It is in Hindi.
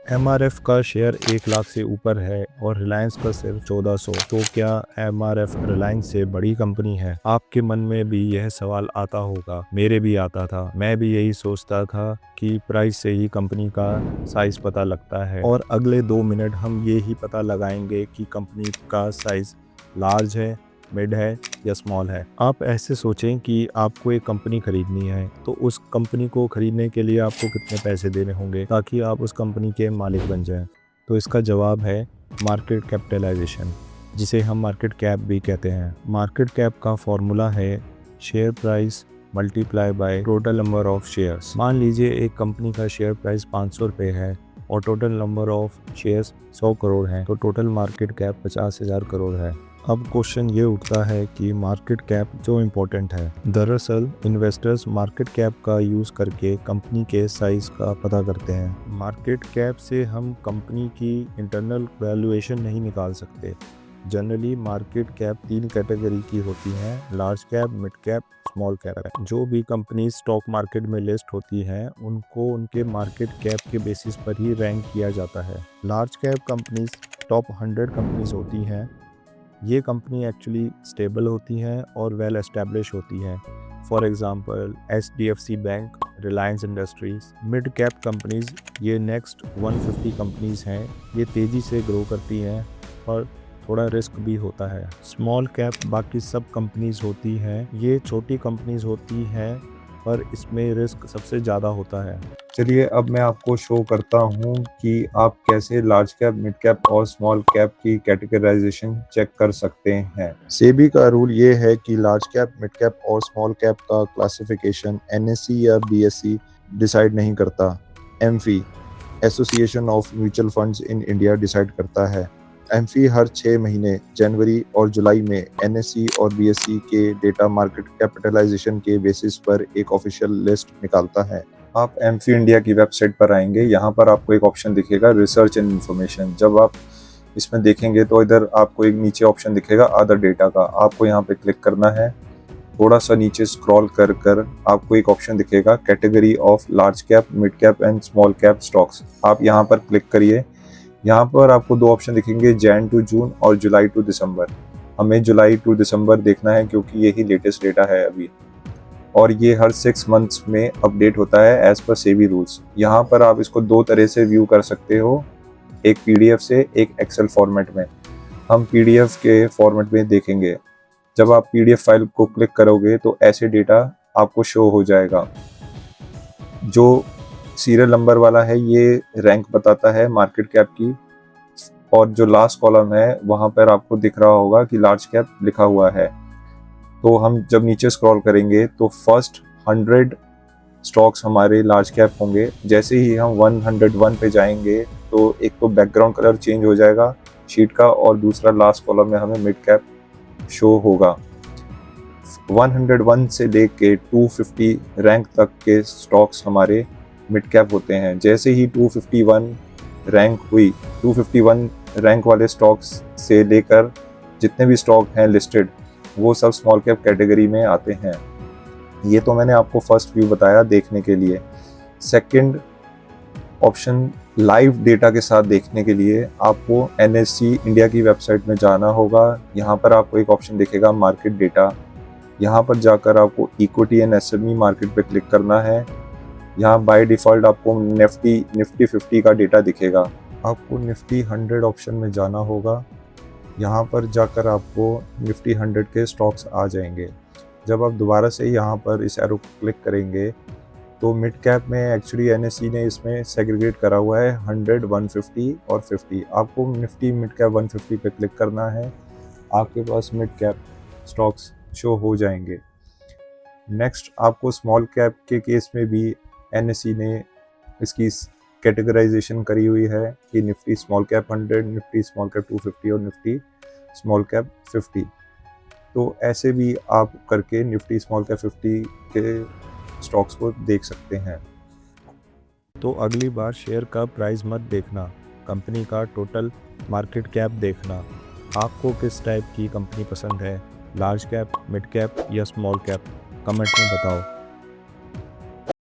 एमआरएफ का शेयर 1 लाख से ऊपर है और रिलायंस का सिर्फ 1400। तो क्या एमआरएफ रिलायंस से बड़ी कंपनी है? आपके मन में भी यह सवाल आता होगा, मेरे भी आता था। मैं भी यही सोचता था कि प्राइस से ही कंपनी का साइज पता लगता है, और अगले 2 मिनट हम ये ही पता लगाएंगे कि कंपनी का साइज लार्ज है, मिड है या स्मॉल है। आप ऐसे सोचें कि आपको एक कंपनी खरीदनी है, तो उस कंपनी को खरीदने के लिए आपको कितने पैसे देने होंगे ताकि आप उस कंपनी के मालिक बन जाएं? तो इसका जवाब है मार्केट कैपिटलाइजेशन, जिसे हम मार्केट कैप भी कहते हैं। मार्केट कैप का फॉर्मूला है share price multiply by total number of shares. मान लीजिए एक कंपनी का शेयर प्राइस 500 रुपये है और total number of shares 100 crore हैं, तो टोटल मार्केट कैप 50,000 करोड़ है। अब क्वेश्चन ये उठता है कि मार्केट कैप जो इम्पोर्टेंट है। दरअसल इन्वेस्टर्स मार्केट कैप का यूज़ करके कंपनी के साइज का पता करते हैं। मार्केट कैप से हम कंपनी की इंटरनल वैल्यूएशन नहीं निकाल सकते। जनरली मार्केट कैप 3 कैटेगरी की होती हैं, large cap, mid cap, small cap. जो भी कंपनी स्टॉक मार्केट में लिस्ट होती हैं उनको उनके मार्केट कैप के बेसिस पर ही रैंक किया जाता है। Large cap companies top 100 companies होती हैं। ये कंपनी एक्चुअली स्टेबल होती हैं और वेल एस्टेब्लिश होती हैं। For example HDFC bank, Reliance industries. Mid cap companies ये नेक्स्ट 150 कंपनीज हैं। ये तेज़ी से ग्रो करती हैं और थोड़ा रिस्क भी होता है। स्मॉल कैप बाकी सब कंपनीज होती हैं। ये छोटी कंपनीज होती हैं पर इसमें रिस्क सबसे ज़्यादा होता है। चलिए अब मैं आपको शो करता हूँ कि आप कैसे लार्ज कैप, मिड कैप और स्मॉल कैप की कैटेगराइजेशन चेक कर सकते हैं। सेबी का रूल ये है कि लार्ज कैप, मिड कैप और स्मॉल कैप का क्लासिफिकेशन NSE या BSE डिसाइड नहीं करता। AMFI, association of mutual funds in India, decide करता है। एमफी हर 6 महीने जनवरी और जुलाई में NSE और BSE के डेटा मार्केट कैपिटलाइजेशन के बेसिस पर एक ऑफिशियल लिस्ट निकालता है। आप एमफी इंडिया की वेबसाइट पर आएंगे, यहाँ पर आपको एक ऑप्शन दिखेगा रिसर्च एंड इन्फॉर्मेशन। जब आप इसमें देखेंगे तो इधर आपको एक नीचे ऑप्शन दिखेगा अदर डेटा का, आपको यहाँ पे क्लिक करना है। थोड़ा सा नीचे स्क्रॉल कर कर आपको एक ऑप्शन दिखेगा category of large cap, mid cap and small cap stocks. आप यहाँ पर क्लिक करिए। यहाँ पर आपको 2 ऑप्शन दिखेंगे, जैन टू जून और जुलाई टू दिसंबर। हमें जुलाई टू दिसंबर देखना है क्योंकि यही लेटेस्ट डेटा है अभी, और ये हर 6 मंथ्स में अपडेट होता है एज पर सेबी रूल्स। यहाँ पर आप इसको 2 तरह से व्यू कर सकते हो, एक PDF से, एक एक्सेल फॉर्मेट में। हम PDF के फॉर्मेट में देखेंगे। जब आप PDF फाइल को क्लिक करोगे तो ऐसे डेटा आपको शो हो जाएगा। जो सीरियल नंबर वाला है ये रैंक बताता है मार्केट कैप की, और जो लास्ट कॉलम है वहाँ पर आपको दिख रहा होगा कि लार्ज कैप लिखा हुआ है। तो हम जब नीचे स्क्रॉल करेंगे तो फर्स्ट 100 स्टॉक्स हमारे लार्ज कैप होंगे। जैसे ही हम 101 पे जाएंगे तो एक तो बैकग्राउंड कलर चेंज हो जाएगा शीट का, और दूसरा लास्ट कॉलम में हमें मिड कैप शो होगा। 101 से लेके 250 रैंक तक के स्टॉक्स हमारे मिड कैप होते हैं। जैसे ही 251 रैंक हुई, 251 रैंक वाले स्टॉक्स से लेकर जितने भी स्टॉक हैं लिस्टेड, वो सब स्मॉल कैप कैटेगरी में आते हैं। ये तो मैंने आपको फर्स्ट व्यू बताया देखने के लिए। सेकंड ऑप्शन लाइव डेटा के साथ देखने के लिए आपको NSE इंडिया की वेबसाइट में जाना होगा। यहाँ पर आपको एक ऑप्शन दिखेगा मार्केट डेटा। यहाँ पर जाकर आपको इक्विटी एंड SME मार्केट पे क्लिक करना है। यहाँ बाय डिफ़ॉल्ट आपको निफ्टी 50 का डेटा दिखेगा। आपको निफ्टी 100 ऑप्शन में जाना होगा। यहाँ पर जाकर आपको निफ्टी 100 के स्टॉक्स आ जाएंगे। जब आप दोबारा से यहाँ पर इस एरो को क्लिक करेंगे तो मिड कैप में एक्चुअली NSE ने इसमें सेग्रीगेट करा हुआ है 100, 150 और 50। आपको निफ्टी मिड कैप 150 पे क्लिक करना है, आपके पास मिड कैप स्टॉक्स शो हो जाएंगे। नेक्स्ट आपको स्मॉल कैप के केस में भी NSE ने इसकी कैटेगराइजेशन करी हुई है कि Nifty small cap 100, Nifty small cap 250 और निफ्टी स्मॉल कैप 50। तो ऐसे भी आप करके निफ्टी स्मॉल कैप 50 के स्टॉक्स को देख सकते हैं। तो अगली बार शेयर का प्राइस मत देखना, कंपनी का टोटल मार्केट कैप देखना। आपको किस टाइप की कंपनी पसंद है, लार्ज कैप, मिड कैप या स्मॉल कैप? कमेंट में बताओ।